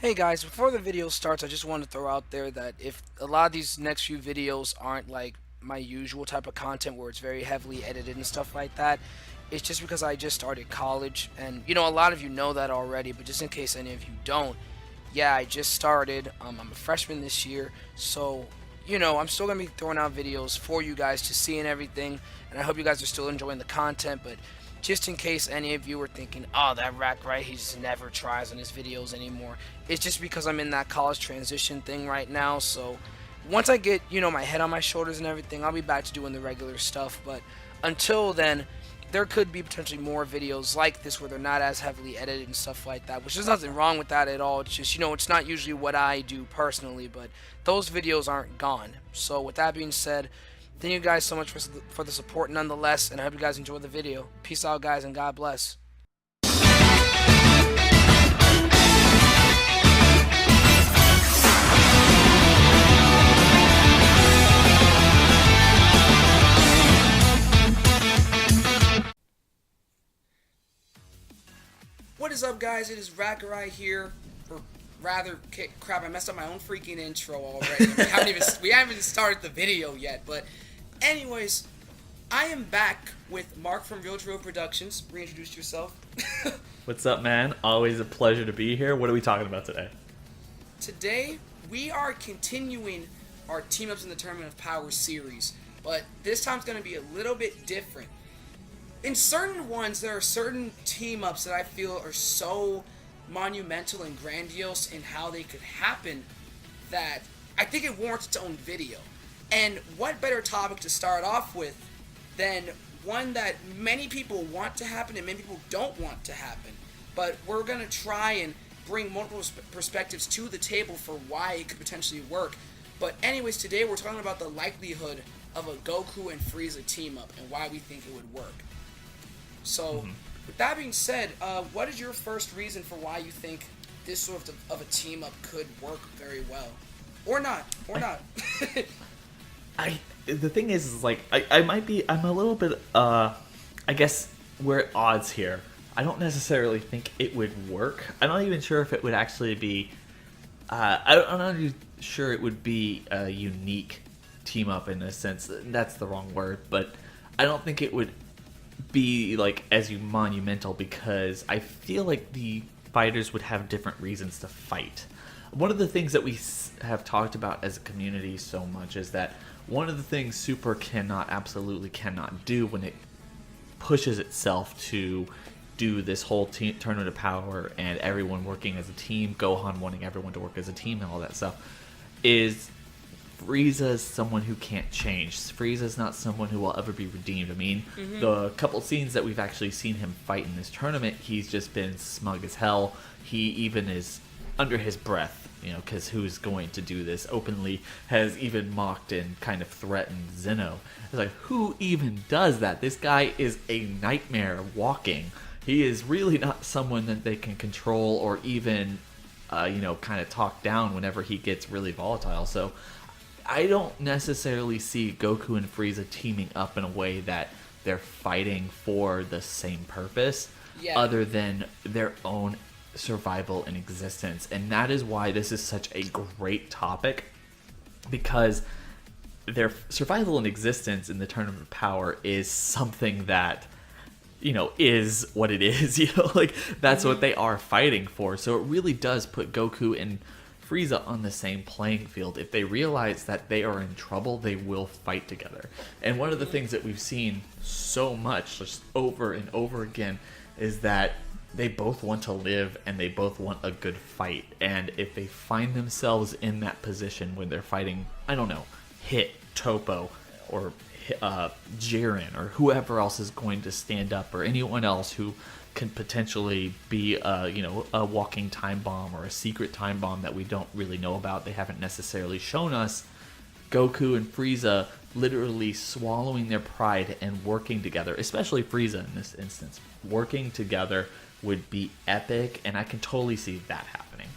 Hey guys, before the video starts, I just want to throw out there that if a lot of these next few videos aren't like my usual type of content where it's very heavily edited and stuff like that, it's just because I just started college. And a lot of you know that already, but just in case any of you don't, yeah, I just started. I'm a freshman this year, so I'm still gonna be throwing out videos for you guys to see and everything. And I hope you guys are still enjoying the content. But just in case any of you were thinking, oh, that Rakurai, he just never tries on his videos anymore. It's just because I'm in that college transition thing right now. So once I get my head on my shoulders and everything, I'll be back to doing the regular stuff. But until then, there could be potentially more videos like this where they're not as heavily edited and stuff like that, which there's nothing wrong with that at all. It's just, it's not usually what I do personally, but those videos aren't gone. So with that being said, thank you guys so much for the support nonetheless, and I hope you guys enjoy the video. Peace out, guys, and God bless. What is up, guys? It is Rakurai here, or rather, crap, I messed up my own freaking intro already. We haven't even started the video yet, but anyways, I am back with Mark from Real to Real Productions. Reintroduce yourself. What's up, man? Always a pleasure to be here. What are we talking about today? Today, we are continuing our Team Ups in the Tournament of Power series, but this time it's going to be a little bit different. In certain ones, there are certain team-ups that I feel are so monumental and grandiose in how they could happen that I think it warrants its own video. And what better topic to start off with than one that many people want to happen and many people don't want to happen. But we're going to try and bring multiple perspectives to the table for why it could potentially work. But anyways, today we're talking about the likelihood of a Goku and Frieza team-up and why we think it would work. So, with that being said, what is your first reason for why you think this sort of a team-up could work very well? Or not. The thing is like, I'm a little bit, I guess we're at odds here. I don't necessarily think it would work. I'm not even sure if it would actually be, I'm not even sure it would be a unique team-up in a sense. That's the wrong word, but I don't think it would be like as monumental because I feel like the fighters would have different reasons to fight. One of the things that we have talked about as a community so much is that one of the things Super absolutely cannot do when it pushes itself to do this whole tournament of power and everyone working as a team, Gohan wanting everyone to work as a team and all that stuff, is Frieza is someone who can't change. Frieza is not someone who will ever be redeemed. I mean, the couple scenes that we've actually seen him fight in this tournament, he's just been smug as hell. He even is under his breath, because who's going to do this openly, has even mocked and kind of threatened Zeno. It's like, who even does that? This guy is a nightmare walking. He is really not someone that they can control or even, kind of talk down whenever he gets really volatile. So I don't necessarily see Goku and Frieza teaming up in a way that they're fighting for the same purpose, other than their own survival and existence. And that is why this is such a great topic, because their survival and existence in the Tournament of Power is something that, is what it is. Like that's what they are fighting for. So it really does put Goku and Frieza on the same playing field. If they realize that they are in trouble, they will fight together. And one of the things that we've seen so much, just over and over again, is that they both want to live and they both want a good fight. And if they find themselves in that position when they're fighting, I don't know, Hit, Topo, or Jiren, or whoever else is going to stand up, or anyone else who can potentially be a walking time bomb or a secret time bomb that we don't really know about, they haven't necessarily shown us, Goku and Frieza literally swallowing their pride and working together, especially Frieza in this instance, working together would be epic, and I can totally see that happening.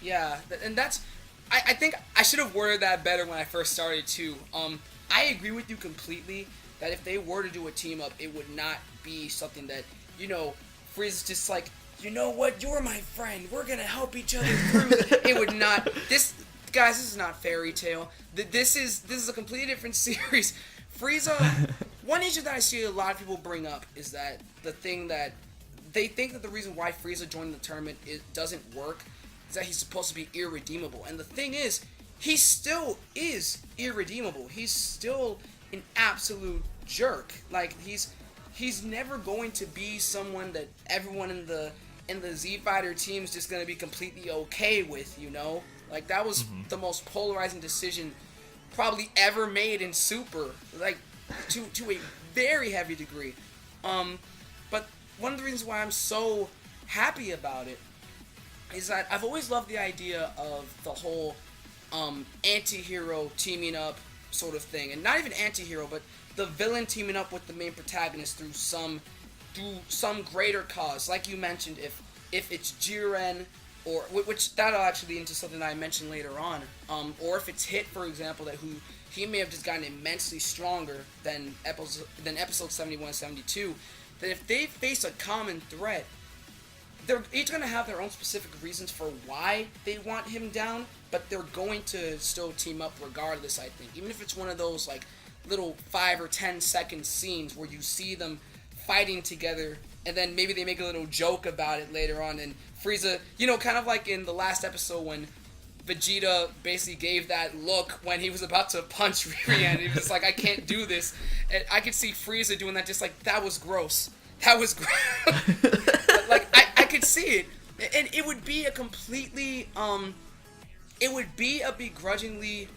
Yeah, and that's, I think I should have worded that better when I first started too. I agree with you completely that if they were to do a team up, it would not be something that, Frieza's just like, you know what, you're my friend, we're gonna help each other through it would not, guys, this is not Fairy Tail. This is a completely different series. Frieza, one issue that I see a lot of people bring up is that the thing that they think that the reason why Frieza joined the tournament doesn't work is that he's supposed to be irredeemable. And the thing is, he still is irredeemable. He's still an absolute jerk. Like, he's never going to be someone that everyone in the Z Fighter team is just going to be completely okay with, you know? Like, that was the most polarizing decision probably ever made in Super, like, to a very heavy degree. But one of the reasons why I'm so happy about it is that I've always loved the idea of the whole anti-hero teaming up sort of thing. And not even anti-hero, but the villain teaming up with the main protagonist through some greater cause. Like you mentioned, if it's Jiren, or which that'll actually lead into something that I mentioned later on, or if it's Hit, for example, he may have just gotten immensely stronger than episode 71, 72, that if they face a common threat, they're each going to have their own specific reasons for why they want him down, but they're going to still team up regardless, I think. Even if it's one of those, like, little 5 or 10 second scenes where you see them fighting together, and then maybe they make a little joke about it later on, and Frieza, you know, kind of like in the last episode when Vegeta basically gave that look when he was about to punch Riri, and he was just like, I can't do this. And I could see Frieza doing that, just like, that was gross. That was gross. Like, I could see it. And it would be a completely, it would be a begrudgingly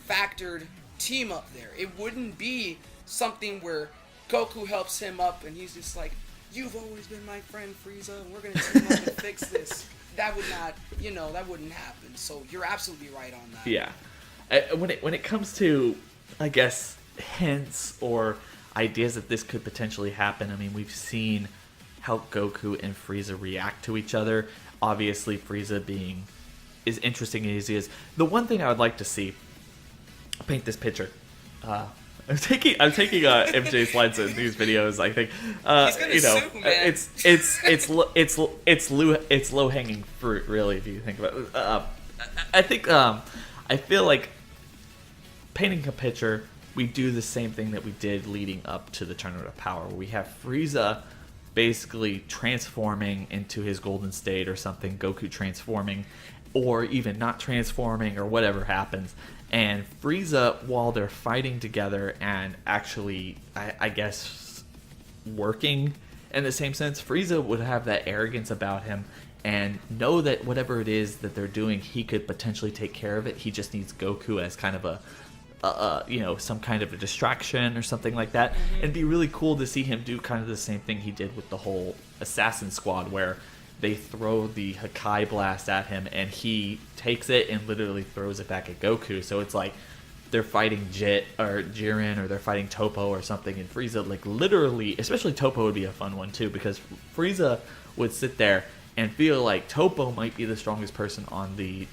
factored team up there. It wouldn't be something where Goku helps him up and he's just like, you've always been my friend, Frieza, and we're going to team up and fix this. That would not, you know, that wouldn't happen. So you're absolutely right on that. Yeah. When it comes to, I guess, hints or ideas that this could potentially happen, I mean, we've seen how Goku and Frieza react to each other. Obviously, Frieza being as interesting as he is. The one thing I would like to see, paint this picture. I'm taking MJ's lens in these videos. I think you know, sue, man. it's low hanging fruit, really, if you think about it. I think I feel like painting a picture, we do the same thing that we did leading up to the Tournament of Power, where we have Frieza basically transforming into his golden state or something, Goku transforming, or even not transforming, or whatever happens. And Frieza, while they're fighting together and actually, I guess, working in the same sense, Frieza would have that arrogance about him and know that whatever it is that they're doing, he could potentially take care of it. He just needs Goku as kind of you know, some kind of a distraction or something like that. And it'd be really cool to see him do kind of the same thing he did with the whole Assassin Squad, where they throw the Hakai Blast at him and he takes it and literally throws it back at Goku. So it's like they're fighting Jiren, or they're fighting Toppo or something, and Frieza, like, literally, especially Toppo would be a fun one too, because Frieza would sit there and feel like Toppo might be the strongest person on the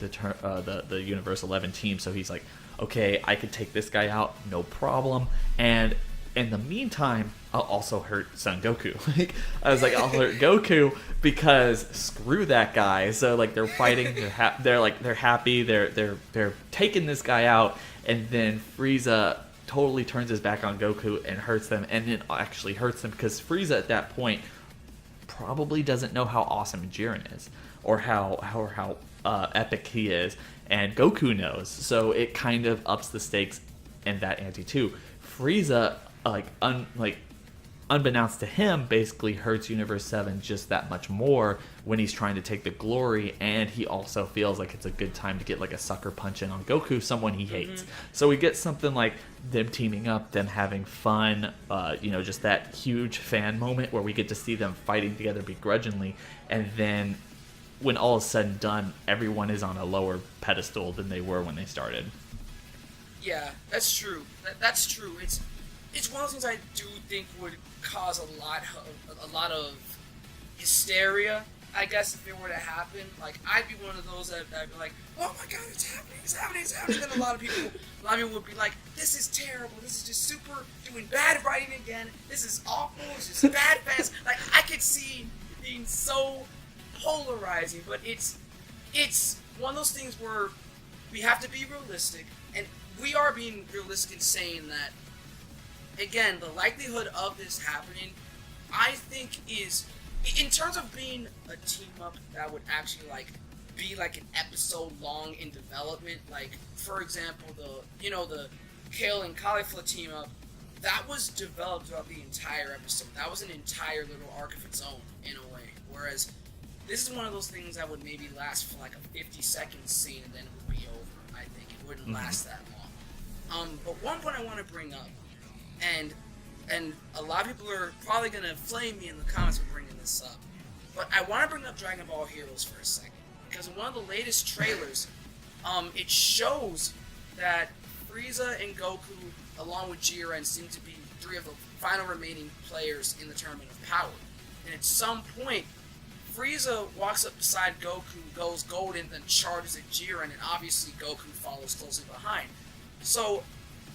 Universe 11 team. So he's like, okay, I could take this guy out, no problem. And in the meantime, I'll also hurt Son Goku. Like, I was like, I'll hurt Goku because screw that guy. So, like, they're fighting, they're happy, they're taking this guy out, and then Frieza totally turns his back on Goku and hurts them, and it actually hurts them because Frieza at that point probably doesn't know how awesome Jiren is, or how epic he is, and Goku knows. So it kind of ups the stakes in that ante too. Frieza, unbeknownst to him, basically hurts Universe 7 just that much more when he's trying to take the glory, and he also feels like it's a good time to get like a sucker punch in on Goku, someone he hates. So we get something like them teaming up, them having fun, you know, just that huge fan moment where we get to see them fighting together begrudgingly, and then when all is said and done, everyone is on a lower pedestal than they were when they started. Yeah, that's true. That's true. It's one of those things I do think would cause a lot of hysteria, I guess, if it were to happen. Like, I'd be one of those that I'd be like, oh my god, it's happening. Then a lot of people would be like, this is terrible. This is just super doing bad writing again. This is awful. It's just bad fast. Like, I could see being so polarizing, but it's one of those things where we have to be realistic, and we are being realistic in saying that, again, the likelihood of this happening, I think, is, in terms of being a team up that would actually be an episode long in development. Like, for example, the Kale and Caulifla team up, that was developed throughout the entire episode. That was an entire little arc of its own, in a way. Whereas this is one of those things that would maybe last for a 50-second scene and then it would be over. I think it wouldn't last that long. But one point I want to bring up, and a lot of people are probably going to flame me in the comments for bringing this up, but I want to bring up Dragon Ball Heroes for a second, because in one of the latest trailers, it shows that Frieza and Goku, along with Jiren, seem to be three of the final remaining players in the Tournament of Power. And at some point, Frieza walks up beside Goku, goes golden, then charges at Jiren, and obviously Goku follows closely behind. So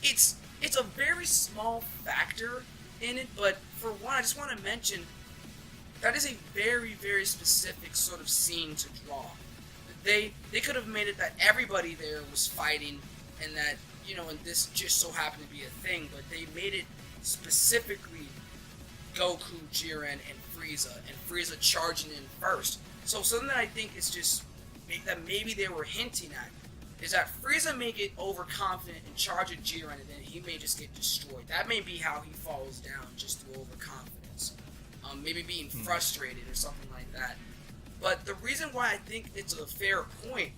it's a very small factor in it, but for one, I just want to mention that is a very, very specific sort of scene to draw. They could have made it that everybody there was fighting, and that, and this just so happened to be a thing, but they made it specifically Goku, Jiren, and Frieza charging in first. So something that I think is just that maybe they were hinting at is that Frieza may get overconfident and charge at Jiren, and then he may just get destroyed. That may be how he falls down, just through overconfidence. Maybe being frustrated or something like that. But the reason why I think it's a fair point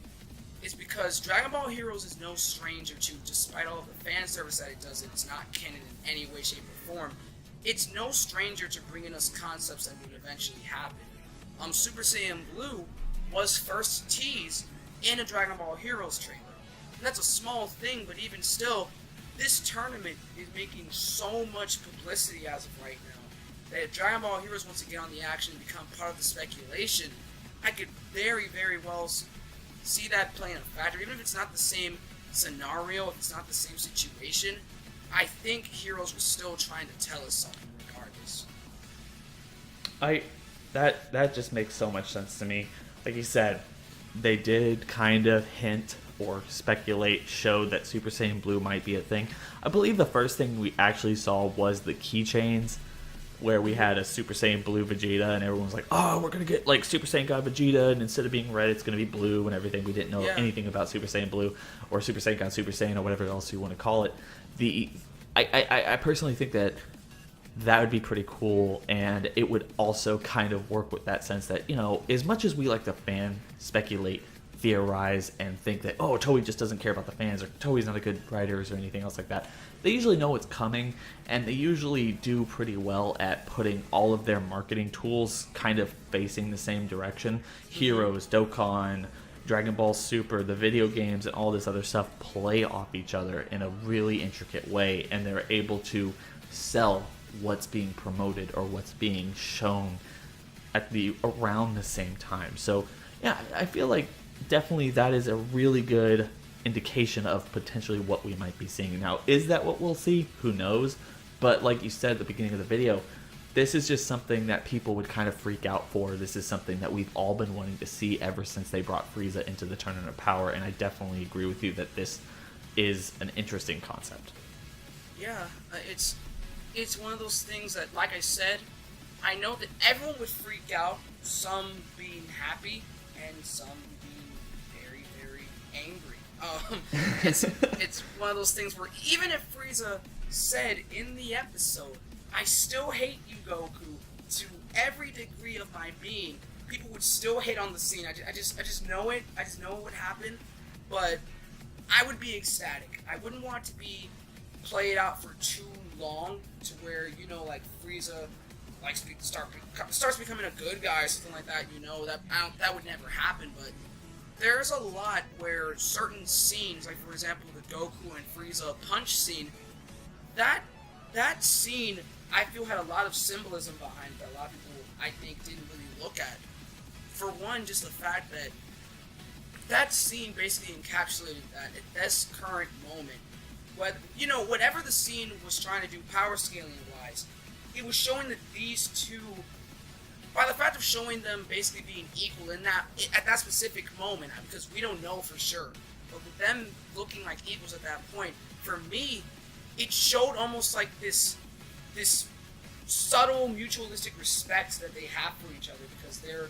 is because Dragon Ball Heroes is no stranger to, despite all of the fan service that it does, it's not canon in any way, shape, or form. It's no stranger to bringing us concepts that would eventually happen. Super Saiyan Blue was first teased in a Dragon Ball Heroes trailer. And that's a small thing, but even still, this tournament is making so much publicity as of right now that if Dragon Ball Heroes wants to get on the action and become part of the speculation, I could very, very well see that playing a factor. Even if it's not the same scenario, if it's not the same situation, I think Heroes was still trying to tell us something regardless. That just makes so much sense to me. Like you said, they did kind of hint or speculate, show that Super Saiyan Blue might be a thing. I believe the first thing we actually saw was the keychains, where we had a Super Saiyan Blue Vegeta, and everyone was like, oh, we're going to get Super Saiyan God Vegeta, and instead of being red, it's going to be blue and everything. We didn't know anything about Super Saiyan Blue or Super Saiyan God Super Saiyan or whatever else you want to call it. I personally think that would be pretty cool, and it would also kind of work with that sense that, as much as we like to fan speculate, theorize, and think that, oh, Toei just doesn't care about the fans, or Toei's not a good writers or anything else like that, they usually know what's coming, and they usually do pretty well at putting all of their marketing tools kind of facing the same direction. Heroes, Dokkan, Dragon Ball Super, the video games, and all this other stuff play off each other in a really intricate way, and they're able to sell what's being promoted or what's being shown at around the same time. So yeah, I feel like definitely that is a really good indication of potentially what we might be seeing. Now, is that what we'll see? Who knows? But like you said at the beginning of the video, this is just something that people would kind of freak out for. This is something that we've all been wanting to see ever since they brought Frieza into the Tournament of Power, and I definitely agree with you that this is an interesting concept. Yeah, it's one of those things that, like I said, I know that everyone would freak out, some being happy and some being very, very angry. It's one of those things where even if Frieza said in the episode, I still hate you, Goku, to every degree of my being, people would still hate on the scene. I just know it. I just know it would happen. But I would be ecstatic. I wouldn't want to be played out for too long to where, Frieza starts becoming a good guy or something like that. That would never happen. But there's a lot where certain scenes, like for example the Goku and Frieza punch scene, that scene I feel had a lot of symbolism behind it that a lot of people, I think, didn't really look at. For one, just the fact that that scene basically encapsulated that at this current moment, whatever the scene was trying to do power scaling wise, it was showing that these two by the fact of showing them basically being equal in that at that specific moment, because we don't know for sure, but with them looking like equals at that point, for me, it showed almost like this subtle mutualistic respect that they have for each other, because they're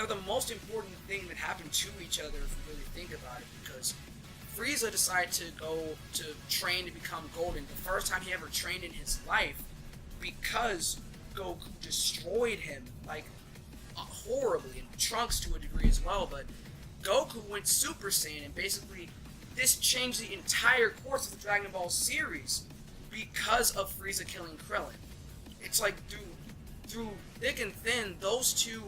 the most important thing that happened to each other if you really think about it. Because Frieza decided to go to train to become Golden, the first time he ever trained in his life, because Goku destroyed him like horribly, and Trunks to a degree as well. But Goku went Super Saiyan, and basically this changed the entire course of the Dragon Ball series because of Frieza killing Krillin. It's like through thick and thin, those two,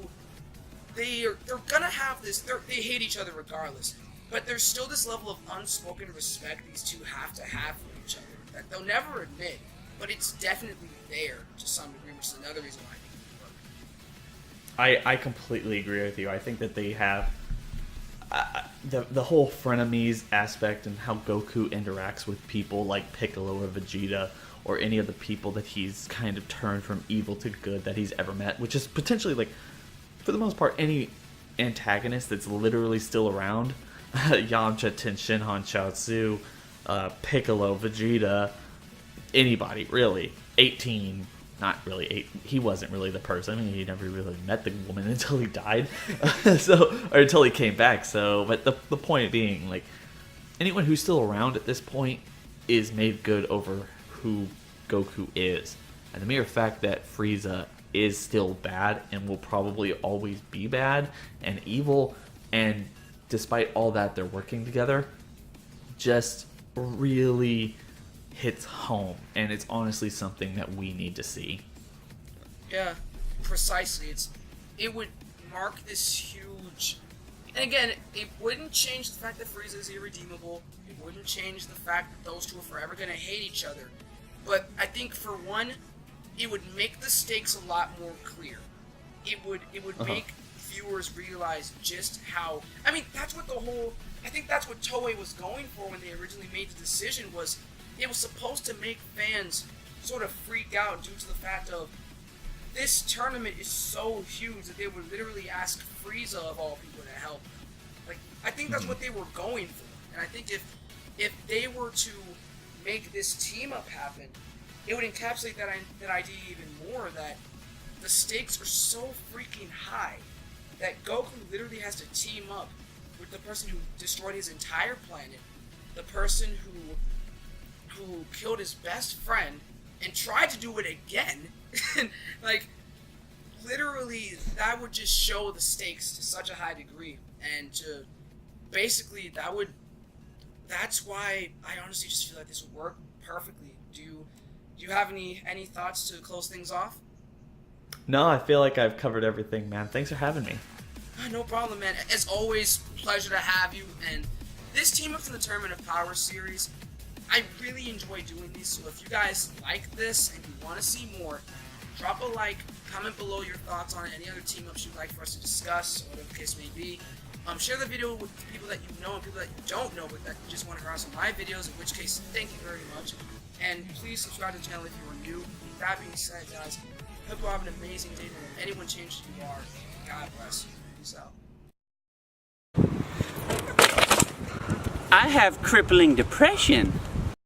they're gonna have this. They hate each other regardless, but there's still this level of unspoken respect these two have to have for each other that they'll never admit, but it's definitely there to some degree, which is another reason why I think it works. I completely agree with you. I think that they have the whole frenemies aspect and how Goku interacts with people like Piccolo or Vegeta or any of the people that he's kind of turned from evil to good that he's ever met, which is potentially, like, for the most part, any antagonist that's literally still around. Yamcha, Tenshin, Han, Chaozu, Piccolo, Vegeta, anybody, really. 18, not really, he wasn't really the person. I mean, he never really met the woman until he died, or until he came back. So, but the point being, like, anyone who's still around at this point is made good over who Goku is. And the mere fact that Frieza is still bad and will probably always be bad and evil, and despite all that, they're working together, just really hits home. And it's honestly something that we need to see. Yeah, precisely. It would mark this huge. And again, it wouldn't change the fact that Frieza is irredeemable. It wouldn't change the fact that those two are forever going to hate each other. But I think, for one, it would make the stakes a lot more clear. It would make viewers realize just how. I mean, that's what I think that's what Toei was going for when they originally made the decision. Was it was supposed to make fans sort of freak out due to the fact of this tournament is so huge that they would literally ask Frieza of all people to help them. Like, I think that's what they were going for, and I think if they were to make this team up happen, it would encapsulate that idea even more, that the stakes are so freaking high that Goku literally has to team up with the person who destroyed his entire planet, the person who killed his best friend and tried to do it again. Like, literally, that would just show the stakes to such a high degree, and to basically that's why I honestly just feel like this would work perfectly. Do you have any thoughts to close things off? No, I feel like I've covered everything, man. Thanks for having me. No problem, man. As always, pleasure to have you. And this Team Up in the Tournament of Power series, I really enjoy doing these. So if you guys like this and you want to see more, drop a like, comment below your thoughts on it, any other team ups you'd like for us to discuss, or whatever the case may be. Share the video with people that you know and people that you don't know, but that you just want to harass on my videos, in which case, thank you very much. And please subscribe to the channel if you are new. With that being said, guys, hope you all have an amazing day. And anyone changed who you are, God bless you. Peace out. I have crippling depression.